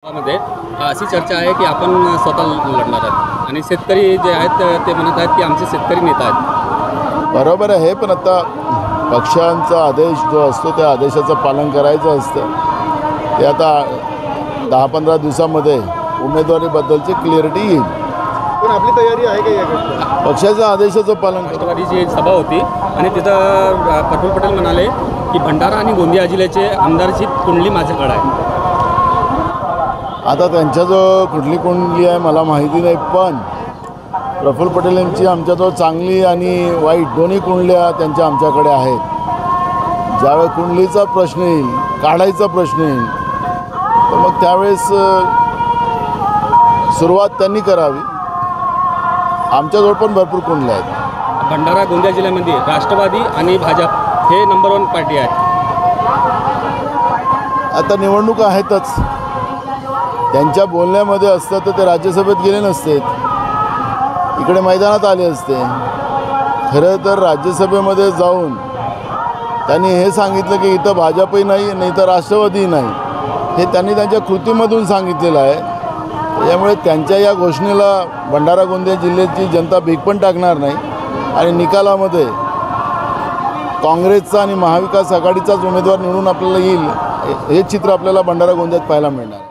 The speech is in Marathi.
मध्ये अशी चर्चा आहे की आपण स्वतः लढणार आहात आणि शेतकरी जे आहेत ते म्हणत आहेत की आमचे शेतकरी नेता आहेत. बरोबर आहे, पण आता पक्षांचा आदेश जो असतो त्या आदेशाचं पालन करायचं असतं. ते आता 10-15 दिवसामध्ये उमेदवारीबद्दलची क्लिअरिटी येईल. पण आपली तयारी आहे का याकडे? पक्षाच्या आदेशाचं पालन करू. राष्ट्रवादीची एक सभा होती आणि तिथं प्रफुल्ल पटेल म्हणाले की भंडारा आणि गोंदिया जिल्ह्याचे आमदारची कुंडली माझ्याकडे आहे. आता त्यांच्या जो कुठली कुंडली आहे मला माहिती नाही, पण प्रफुल्ल पटेल यांची आमच्याजवळ चांगली आणि वाईट दोन्ही कुंडल्या त्यांच्या आमच्याकडे आहेत. ज्यावेळेस कुंडलीचा प्रश्न येईल, काढायचा प्रश्न येईल, तर मग त्यावेळेस सुरुवात त्यांनी करावी. आमच्याजवळ पण भरपूर कुंडल्या आहेत. भंडारा गोंदिया जिल्ह्यामध्ये राष्ट्रवादी आणि भाजप हे नंबर 1 पार्टी आहे. आता निवडणुका आहेतच, त्यांच्या बोलण्यामध्ये असतं तर ते राज्यसभेत गेले नसते, इकडे मैदानात आले असते. खरं तर राज्यसभेमध्ये जाऊन त्यांनी हे सांगितलं की इथं भाजपही नाही तर राष्ट्रवादीही नाही, हे त्यांनी त्यांच्या कृतीमधून सांगितलेलं आहे. त्यामुळे त्यांच्या या घोषणेला भंडारा गोंदिया जिल्ह्याची जनता भीक पण टाकणार नाही आणि निकालामध्ये काँग्रेसचा आणि महाविकास आघाडीचाच उमेदवार निवडून आपल्याला येईल, हे चित्र आपल्याला भंडारा गोंदियात पाहायला मिळणार.